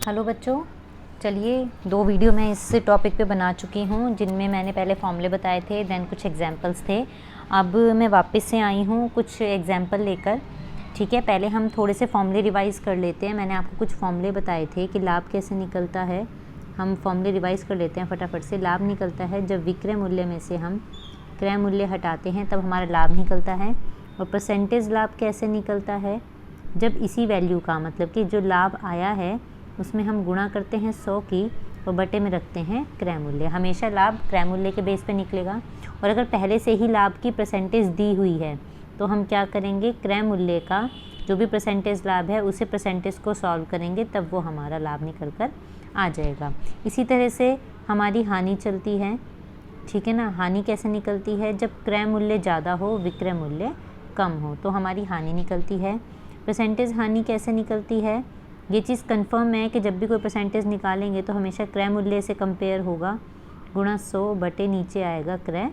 Hello बच्चों, चलिए 2 video मैं इस टॉपिक पे बना चुकी हूँ जिनमें मैंने पहले फॉर्मूले बताए थे, देन कुछ एग्जांपल्स थे। अब मैं वापस से आई हूँ कुछ एग्जांपल लेकर। ठीक है, पहले हम थोड़े से फॉर्मूले रिवाइज़ कर लेते हैं। मैंने आपको कुछ फॉर्मूले बताए थे कि लाभ कैसे निकलता है। हम फॉर्मूले रिवाइज़ कर लेते हैं फटाफट से। लाभ निकलता है जब विक्रय मूल्य में से हम क्रय मूल्य हटाते हैं तब हमारा लाभ निकलता है। और परसेंटेज लाभ कैसे निकलता है, जब इसी वैल्यू का मतलब कि जो लाभ आया है उसमें हम गुणा करते हैं 100 की और बटे में रखते हैं क्रय मूल्य। हमेशा लाभ क्रय मूल्य के बेस पे निकलेगा। और अगर पहले से ही लाभ की परसेंटेज दी हुई है तो हम क्या करेंगे, क्रय मूल्य का जो भी परसेंटेज लाभ है उसे परसेंटेज को सॉल्व करेंगे, तब वो हमारा लाभ निकल कर आ जाएगा। इसी तरह से हमारी हानि चलती है। ठीक है ना, हानि कैसे निकलती है, जब क्रय मूल्य ज़्यादा हो विक्रय मूल्य कम हो तो हमारी हानि निकलती है। परसेंटेज हानि कैसे निकलती है, ये चीज़ कंफर्म है कि जब भी कोई परसेंटेज निकालेंगे तो हमेशा क्रय मूल्य से कंपेयर होगा, गुणा 100 बटे नीचे आएगा क्रय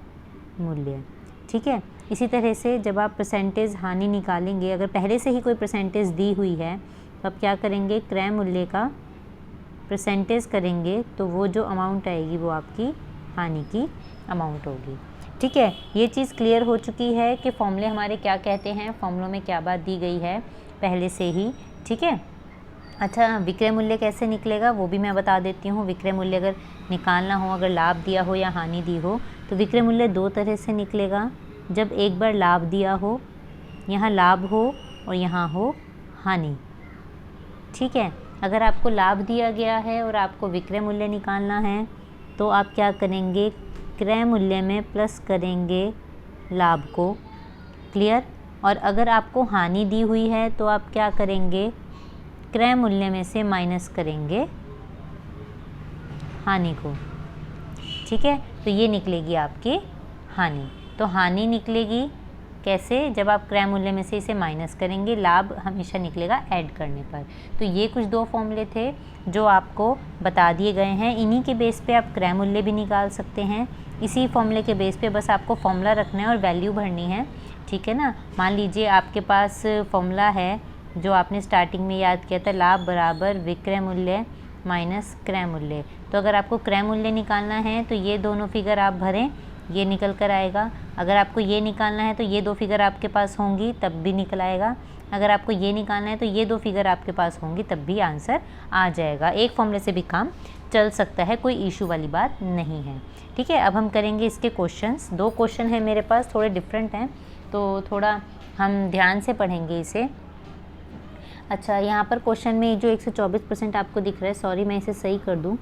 मूल्य। ठीक है, इसी तरह से जब आप परसेंटेज हानि निकालेंगे, अगर पहले से ही कोई परसेंटेज दी हुई है तो आप क्या करेंगे, क्रय मूल्य का परसेंटेज करेंगे तो वो जो अमाउंट आएगी वो आपकी हानि की अमाउंट होगी। ठीक है, ये चीज़ क्लियर हो चुकी है कि फॉर्मूले हमारे क्या कहते हैं, फॉर्मूलों में क्या बात दी गई है पहले से ही। ठीक है, अच्छा विक्रय मूल्य कैसे निकलेगा वो भी मैं बता देती हूँ। विक्रय मूल्य अगर निकालना हो, अगर लाभ दिया हो या हानि दी हो, तो विक्रय मूल्य 2 तरह से निकलेगा। जब एक बार लाभ दिया हो, यहाँ लाभ हो और यहाँ हो हानि। ठीक है, अगर आपको लाभ दिया गया है और आपको विक्रय मूल्य निकालना है तो आप क्या करेंगे, क्रय मूल्य में प्लस करेंगे लाभ को। क्लियर। और अगर आपको हानि दी हुई है तो आप क्या करेंगे, क्रय मूल्य में से माइनस करेंगे हानि को। ठीक है, तो ये निकलेगी आपकी हानि। तो हानि निकलेगी कैसे, जब आप क्रय मूल्य में से इसे माइनस करेंगे। लाभ हमेशा निकलेगा ऐड करने पर। तो ये कुछ 2 फॉर्मूले थे जो आपको बता दिए गए हैं। इन्हीं के बेस पे आप क्रय मूल्य भी निकाल सकते हैं। इसी फॉर्मूले के बेस पे बस आपको फॉर्मूला रखना है और वैल्यू भरनी है। ठीक है ना, मान लीजिए आपके पास फॉर्मूला है जो आपने स्टार्टिंग में याद किया था, लाभ बराबर विक्रय मूल्य माइनस क्रय मूल्य। तो अगर आपको क्रय मूल्य निकालना है तो ये दोनों फिगर आप भरें, ये निकल कर आएगा। अगर आपको ये निकालना है तो ये 2 फिगर आपके पास होंगी तब भी निकल आएगा। अगर आपको ये निकालना है तो ये 2 फिगर आपके पास होंगी तब भी आंसर आ जाएगा। एक फॉर्मूले से भी काम चल सकता है, कोई इशू वाली बात नहीं है। ठीक है, अब हम करेंगे इसके क्वेश्चंस। 2 क्वेश्चन है मेरे पास, थोड़े डिफरेंट हैं तो थोड़ा हम ध्यान से पढ़ेंगे इसे। अच्छा, यहाँ पर क्वेश्चन में जो 124% आपको दिख रहा है, सॉरी मैं इसे सही कर दूँ,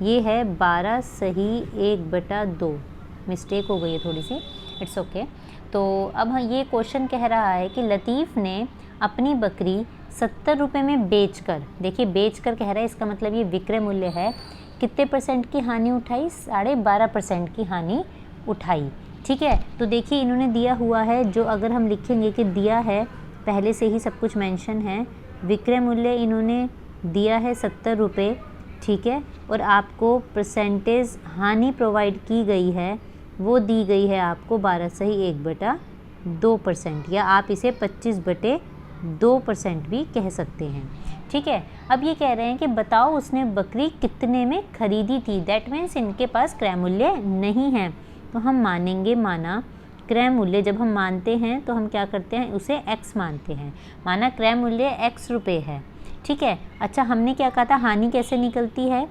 ये है 12 सही 1/2। मिस्टेक हो गई है थोड़ी सी, इट्स ओके। तो अब ये क्वेश्चन कह रहा है कि लतीफ़ ने अपनी बकरी 70 रुपये में बेचकर, देखिए बेचकर कह रहा है, इसका मतलब ये विक्रय मूल्य है, कितने परसेंट की हानि उठाई, 12.5% की हानि उठाई। ठीक है, तो देखिए इन्होंने दिया हुआ है, जो अगर हम लिखेंगे कि दिया है, पहले से ही सब कुछ मेंशन है। विक्रय मूल्य इन्होंने दिया है 70 रुपये। ठीक है, और आपको परसेंटेज हानि प्रोवाइड की गई है, वो दी गई है आपको 12 सही 1/2%, या आप इसे 25/2% भी कह सकते हैं। ठीक है, अब ये कह रहे हैं कि बताओ उसने बकरी कितने में खरीदी थी। दैट मीन्स इनके पास क्रय मूल्य नहीं है, तो हम मानेंगे, माना क्रय मूल्य जब हम मानते हैं तो हम क्या करते हैं, उसे x मानते हैं। माना क्रय मूल्य x रुपये है। ठीक है, अच्छा हमने क्या कहा था, हानि कैसे निकलती है,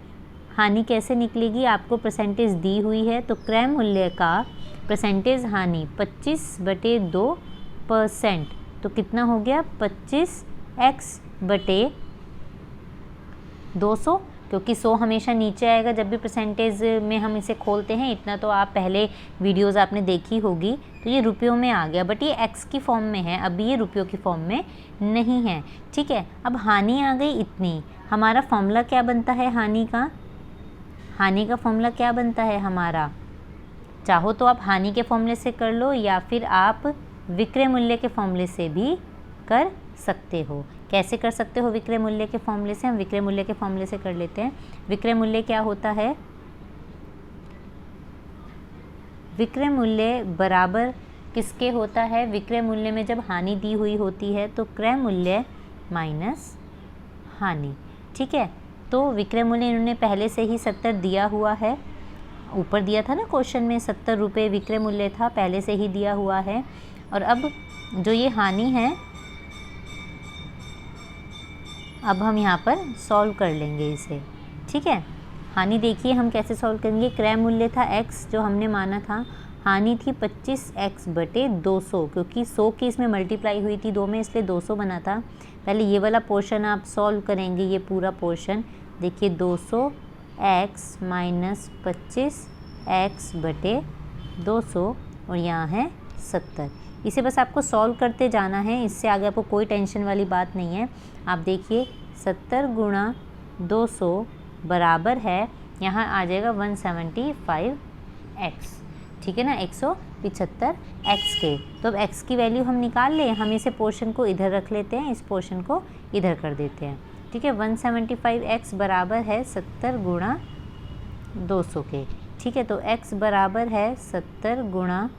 हानि कैसे निकलेगी, आपको परसेंटेज दी हुई है तो क्रय मूल्य का परसेंटेज हानि 25/2%, तो कितना हो गया 25x/200, क्योंकि 100 हमेशा नीचे आएगा जब भी परसेंटेज में हम इसे खोलते हैं। इतना तो आप पहले वीडियोज़ आपने देखी होगी, तो ये रुपयों में आ गया, बट ये एक्स की फॉर्म में है, अभी ये रुपयों की फॉर्म में नहीं है। ठीक है, अब हानि आ गई इतनी। हमारा फॉर्मूला क्या बनता है हानि का, हानि का फॉर्मूला क्या बनता है हमारा, चाहो तो आप हानि के फॉर्मूले से कर लो या फिर आप विक्रय मूल्य के फॉर्मूले से भी कर सकते हो। कैसे कर सकते हो विक्रय मूल्य के फॉर्मूले से, हम विक्रय मूल्य के फॉर्मूले से कर लेते हैं। विक्रय मूल्य क्या होता है, विक्रय मूल्य बराबर किसके होता है, विक्रय मूल्य में जब हानि दी हुई होती है तो क्रय मूल्य माइनस हानि। ठीक है, तो विक्रय मूल्य इन्होंने पहले से ही 70 दिया हुआ है, ऊपर दिया था ना क्वेश्चन में 70 रुपये विक्रय मूल्य था, पहले से ही दिया हुआ है। और अब जो ये हानि है, अब हम यहाँ पर सॉल्व कर लेंगे इसे, ठीक है। हानि देखिए हम कैसे सॉल्व करेंगे। क्रय मूल्य था x जो हमने माना था, हानि थी 25x/200, क्योंकि 100 की इसमें मल्टीप्लाई हुई थी 2 में, इसलिए 200 बना था। पहले ये वाला पोर्शन आप सॉल्व करेंगे, ये पूरा पोर्शन देखिए 200x माइनस 25x/200 और यहाँ है 70। इसे बस आपको सॉल्व करते जाना है, इससे आगे आपको कोई टेंशन वाली बात नहीं है। आप देखिए 70 गुणा 200 बराबर है, यहाँ आ जाएगा 175x, ठीक है ना, 175x के। तो अब x की वैल्यू हम निकाल लें, हम इसे पोर्शन को इधर रख लेते हैं, इस पोर्शन को इधर कर देते हैं, ठीक है। 175x बराबर है 70 गुणा 200 के, ठीक है। तो x बराबर है 70 गुणा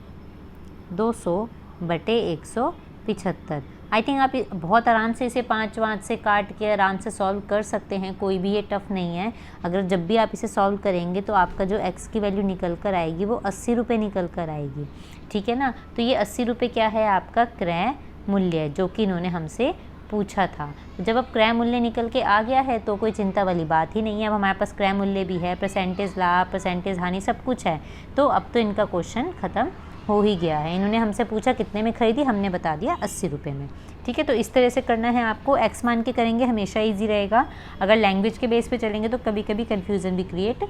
200/175। आई थिंक आप बहुत आराम से इसे 5 से काट के आराम से सॉल्व कर सकते हैं, कोई भी ये टफ़ नहीं है। अगर जब भी आप इसे सॉल्व करेंगे तो आपका जो x की वैल्यू निकल कर आएगी वो 80 रुपये निकल कर आएगी, ठीक है ना। तो ये 80 रुपये क्या है, आपका क्रय मूल्य, जो कि इन्होंने हमसे पूछा था। जब अब क्रय मूल्य निकल के आ गया है तो कोई चिंता वाली बात ही नहीं है। अब हमारे पास क्रय मूल्य भी है, परसेंटेज लाभ, परसेंटेज हानि, सब कुछ है। तो अब तो इनका क्वेश्चन ख़त्म हो ही गया है। इन्होंने हमसे पूछा कितने में खरीदी, हमने बता दिया 80 रुपये में, ठीक है। तो इस तरह से करना है आपको, x मान के करेंगे हमेशा इजी रहेगा। अगर लैंग्वेज के बेस पे चलेंगे तो कभी कभी कन्फ्यूज़न भी क्रिएट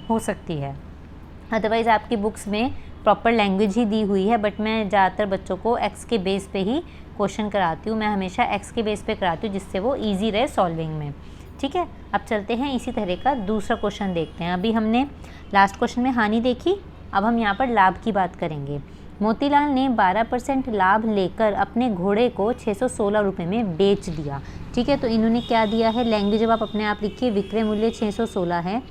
हो सकती है। अदरवाइज़ आपकी बुक्स में प्रॉपर लैंग्वेज ही दी हुई है, बट मैं ज़्यादातर बच्चों को x के बेस पे ही क्वेश्चन कराती हूँ। मैं हमेशा x के बेस पे कराती हूँ, जिससे वो ईजी रहे सॉल्विंग में, ठीक है। अब चलते हैं इसी तरह का दूसरा क्वेश्चन देखते हैं। अभी हमने लास्ट क्वेश्चन में हानि देखी, अब हम यहाँ पर लाभ की बात करेंगे। मोतीलाल ने 12% लाभ लेकर अपने घोड़े को 616 रुपये में बेच दिया, ठीक है। तो इन्होंने क्या दिया है, लैंग्वेज जब आप अपने आप लिखिए, विक्रय मूल्य 616 है,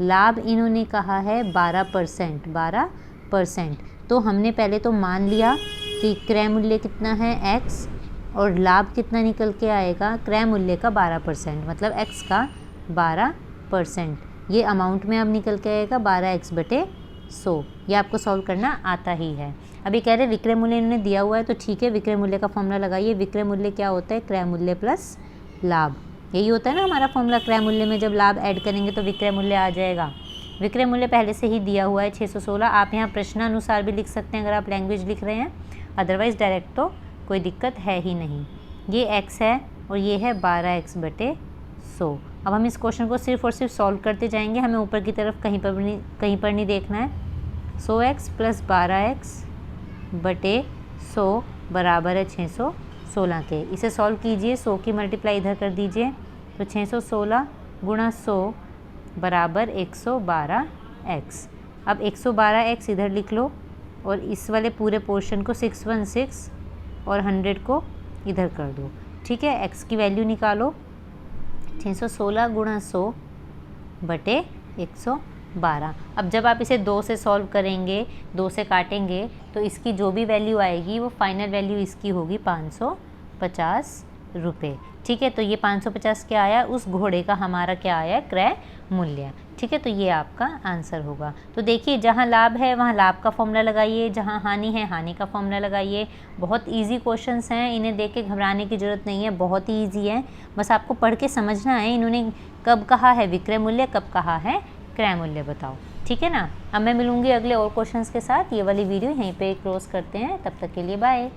लाभ इन्होंने कहा है 12%। तो हमने पहले तो मान लिया कि क्रय मूल्य कितना है x और लाभ कितना निकल के आएगा, क्रय मूल्य का 12%, मतलब x का 12%, ये अमाउंट में अब निकल के आएगा 12x/100। ये आपको सॉल्व करना आता ही है। अभी कह रहे विक्रय मूल्य इन्होंने दिया हुआ है, तो ठीक है, विक्रय मूल्य का फॉर्मूला लगाइए। विक्रय मूल्य क्या होता है, क्रय मूल्य प्लस लाभ, यही होता है ना हमारा फॉर्मूला। क्रय मूल्य में जब लाभ ऐड करेंगे तो विक्रय मूल्य आ जाएगा। विक्रय मूल्य पहले से ही दिया हुआ है 616। आप यहाँ प्रश्नानुसार भी लिख सकते हैं अगर आप लैंग्वेज लिख रहे हैं, अदरवाइज़ डायरेक्ट तो कोई दिक्कत है ही नहीं। ये x है और ये है 12x/100। अब हम इस क्वेश्चन को सिर्फ और सिर्फ सॉल्व करते जाएंगे, हमें ऊपर की तरफ कहीं पर नहीं देखना है। 100x + 12x/100 बराबर है 616 के। इसे सॉल्व कीजिए, 100 की मल्टीप्लाई इधर कर दीजिए, तो 616 गुणा 100 बराबर 112x। अब 112x इधर लिख लो और इस वाले पूरे पोर्शन को 616 और 100 को इधर कर दो, ठीक है। x की वैल्यू निकालो, 616 गुणा 100/112। अब जब आप इसे 2 से सॉल्व करेंगे, 2 से काटेंगे, तो इसकी जो भी वैल्यू आएगी वो फाइनल वैल्यू इसकी होगी 550 रुपये, ठीक है। तो ये 550 क्या आया, उस घोड़े का हमारा क्या आया, क्रय मूल्य, ठीक है। तो ये आपका आंसर होगा। तो देखिए, जहाँ लाभ है वहाँ लाभ का फॉर्मूला लगाइए, जहाँ हानि है हानि का फॉर्मूला लगाइए। बहुत इजी क्वेश्चंस हैं, इन्हें देख के घबराने की ज़रूरत नहीं है, बहुत ही ईजी है। बस आपको पढ़ के समझना है इन्होंने कब कहा है विक्रय मूल्य, कब कहा है क्रय मूल्य, बताओ, ठीक है ना। अब मैं मिलूँगी अगले और क्वेश्चंस के साथ। ये वाली वीडियो यहीं पे क्लोज करते हैं, तब तक के लिए बाय।